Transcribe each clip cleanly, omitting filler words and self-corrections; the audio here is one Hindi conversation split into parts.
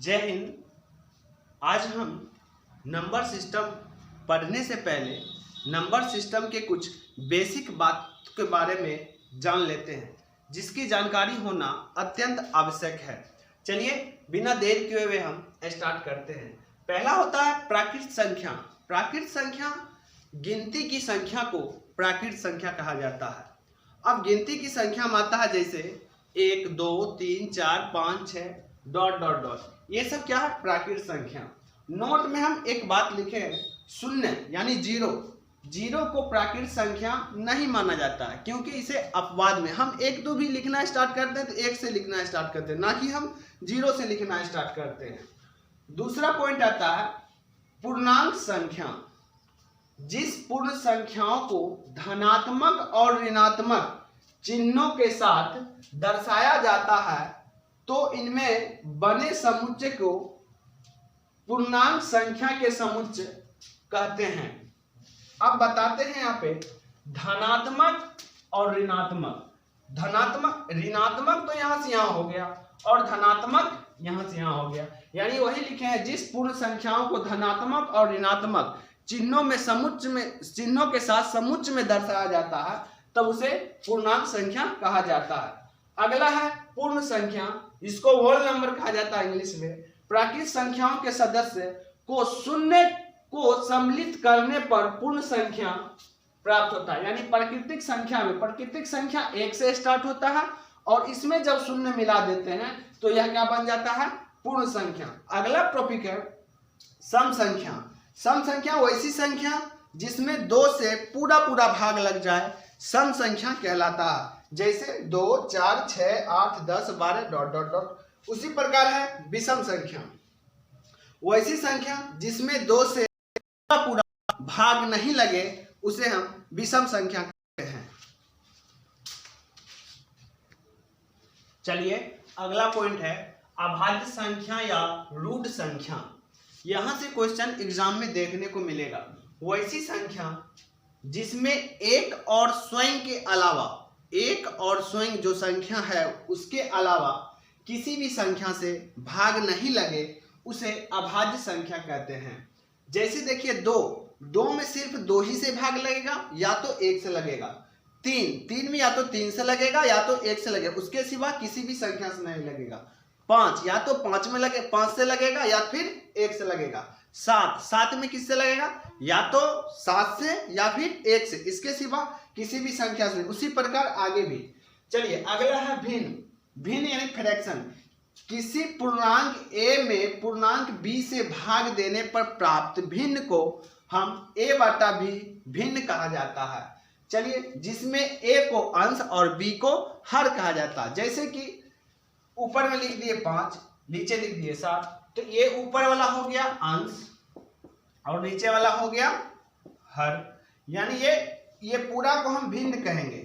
जय हिंद। आज हम नंबर सिस्टम पढ़ने से पहले नंबर सिस्टम के कुछ बेसिक बात के बारे में जान लेते हैं, जिसकी जानकारी होना अत्यंत आवश्यक है। चलिए बिना देर किए हुए हम स्टार्ट करते हैं। पहला होता है प्राकृत संख्या। प्राकृत संख्या गिनती की संख्या को प्राकृत संख्या कहा जाता है। अब गिनती की संख्या में आता है जैसे 1 2 3 4 5 6 डॉट डॉट डॉट, ये सब क्या है? प्राकृत संख्या। नोट में हम एक बात लिखे हैं, शून्य यानी जीरो। जीरो को प्राकृत संख्या नहीं माना जाता है, क्योंकि इसे अपवाद में हम 1 2 भी लिखना स्टार्ट करते हैं तो 1 से लिखना स्टार्ट करते हैं, ना कि हम 0 से लिखना स्टार्ट करते हैं। दूसरा पॉइंट आता है पूर्णांक संख्या। जिस पूर्ण संख्याओं को धनात्मक और ऋणात्मक चिन्हों के साथ दर्शाया जाता है तो इनमें बने समुच्चय को पूर्णांक संख्या के समुच्चय कहते हैं। अब बताते हैं यहाँ पे धनात्मक और ऋणात्मक। धनात्मक ऋणात्मक तो यहाँ से यहाँ हो गया और धनात्मक यहाँ से यहाँ हो गया, यानी वही लिखे हैं जिस पूर्ण संख्याओं को धनात्मक और ऋणात्मक चिन्हों में समुच्चय में चिन्हों के साथ समुच्चय में दर्शाया जाता है तब उसे पूर्णांक संख्या कहा जाता है। अगला है पूर्ण संख्या, इसको होल नंबर कहा जाता है इंग्लिश में। प्राकृत संख्याओं के सदस्य को शून्य को सम्मिलित करने पर पूर्ण संख्या प्राप्त होता है। यानी प्राकृतिक संख्या में प्राकृतिक संख्या 1 से स्टार्ट होता है और इसमें जब शून्य मिला देते हैं तो यह क्या बन जाता है? पूर्ण संख्या। अगला टॉपिक है सम संख्या। सम संख्या वैसी संख्या जिसमें 2 से पूरा भाग लग जाए सम संख्या कहलाता है, जैसे 2 4 6 8 10 12 डॉट डॉट डॉट। उसी प्रकार है विषम संख्या। वैसी संख्या जिसमें 2 से पूरा भाग नहीं लगे उसे हम विषम संख्या कहते हैं। चलिए अगला पॉइंट है अभाज्य संख्या या रूट संख्या। यहां से क्वेश्चन एग्जाम में देखने को मिलेगा। वैसी संख्या जिसमें एक और स्वयं के अलावा एक और स्वयं जो संख्या है उसके अलावा किसी भी संख्या से भाग नहीं लगे उसे अभाज्य संख्या कहते हैं। जैसे देखिए 2 में सिर्फ 2 ही से भाग लगेगा या तो 1 से लगेगा। 3 में या तो 3 से लगेगा या तो 1 से लगेगा, उसके सिवा किसी भी संख्या से नहीं लगेगा। 5 या तो 5 से लगेगा या फिर 1 से लगेगा। 7 में किससे लगेगा? या तो 7 से या फिर 1 से, इसके सिवा किसी भी संख्या से नहीं। उसी प्रकार आगे भी। चलिए अगला है भिन्न। भिन्न यानी फ्रैक्शन। किसी पूर्णांक a में पूर्णांक b से भाग देने पर प्राप्त भिन्न को हम a बटा b भिन्न कहा जाता है। चलिए जिसमें a को अंश और b को हर कहा जाता है। जैसे कि ऊपर में लिख दिए 5, नीचे लिख दिए 7, तो ये ऊपर वाला हो गया अंश और नीचे वाला हो गया हर, यानी ये पूरा को हम भिन्न कहेंगे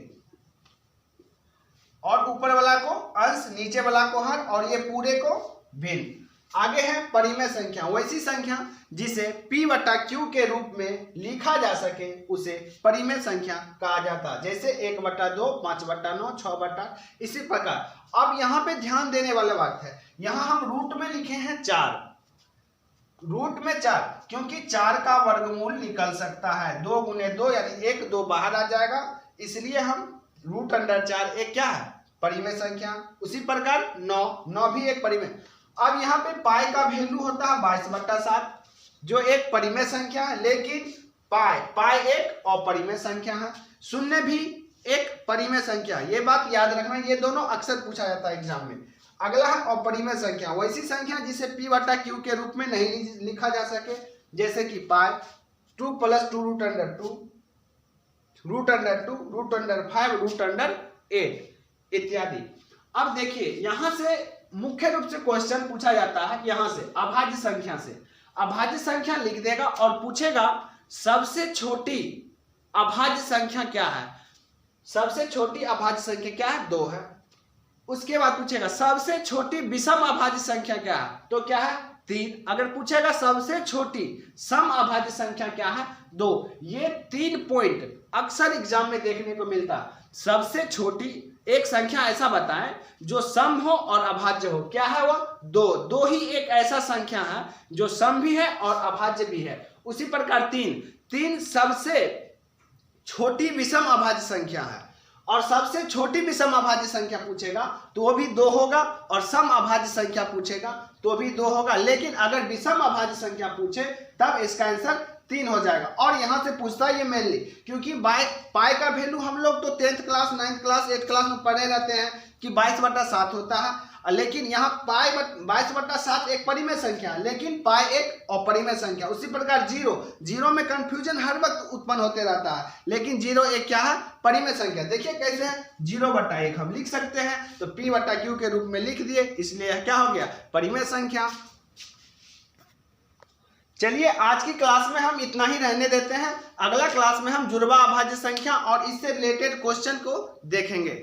और ऊपर वाला को अंश, नीचे वाला को हर और ये पूरे को भिन्न। आगे है परिमेय संख्या। वैसी संख्या जिसे p बटा q के रूप में लिखा जा सके उसे परिमेय संख्या कहा जाता है। जैसे 1 बटा 2 5 बटा 9 6 बटा, इसी प्रकार। अब यहाँ पे ध्यान देने वाला बात है, यहाँ हम रूट में लिखे हैं 4। रूट में 4 क्योंकि 4 का वर्गमूल निकल सकता है। 2 गुने 2 यानी 1 2 बाहर आ जाएगा, इसलिए हम रूट अंडर 4 एक क्या है? परिमेय संख्या। उसी प्रकार 9 भी एक परिमेय। अब यहाँ पे पाई का वैल्यू होता है 22 बटा 7 जो एक परिमेय संख्या है, लेकिन पाई एक अपरिमेय संख्या है। 0 भी एक परिमेय संख्या, ये बात याद रखना, ये दोनों अक्सर पूछा जाता है एग्जाम में। अगला है अपरिमेय संख्या। वैसी संख्या जिसे p बटा q के रूप में नहीं लिखा जा सके, जैसे कि pi 2 + 2 root under 2 root under 2 root under 5 root under 8 इत्यादि। अब देखिए यहां से मुख्य रूप से क्वेश्चन पूछा जाता है यहां से अभाज्य संख्या से। अभाज्य संख्या लिख देगा और पूछेगा सबसे छोटी अभाज्य संख्या क्या है? सबसे छोटी अभाज्य संख्या क्या है? 2 है। उसके बाद पूछेगा सबसे छोटी विषम अभाज्य संख्या क्या है? तो क्या है? 3। अगर पूछेगा सबसे छोटी सम अभाज्य संख्या क्या है? 2। ये 3 पॉइंट अक्सर एग्जाम में देखने को मिलता है। सबसे छोटी एक संख्या ऐसा बताएं जो सम हो और अभाज्य हो। क्या है वो? दो ही एक ऐसा संख्या है जो सम भी है और अभाज्य भी है। उसी प्रकार तीन सबसे छोटी विषम अभाज्य संख्या है, और सबसे छोटी विषम अभाज्य संख्या पूछेगा तो वो भी 2 होगा, और सम अभाज्य संख्या पूछेगा तो भी 2 होगा। लेकिन अगर विषम अभाज्य संख्या पूछे तब इसका आंसर 3 हो जाएगा। और यहाँ से पूछता है ये मेनली क्योंकि पाई का वैल्यू हम लोग तो 10th class 9th class 8th class में पढ़े रहते हैं कि 22/7 होता है, लेकिन यहाँ पाई 22/7 एक परिमेय संख्या है, लेकिन पाई एक अपरिमेय संख्या। उसी प्रकार जीरो में कंफ्यूजन हर वक्त उत्पन्न होते रहता है, लेकिन 0 एक क्या है? परिमेय संख्या। देखिए कैसे है, 0/1 हम लिख सकते हैं तो P/Q के रूप में लिख दिए, इसलिए क्या हो गया? परिमेय संख्या। चलिए आज की क्लास में हम इतना ही रहने देते हैं। अगला क्लास में हम जुड़वा अभाज्य संख्या और इससे रिलेटेड क्वेश्चन को देखेंगे।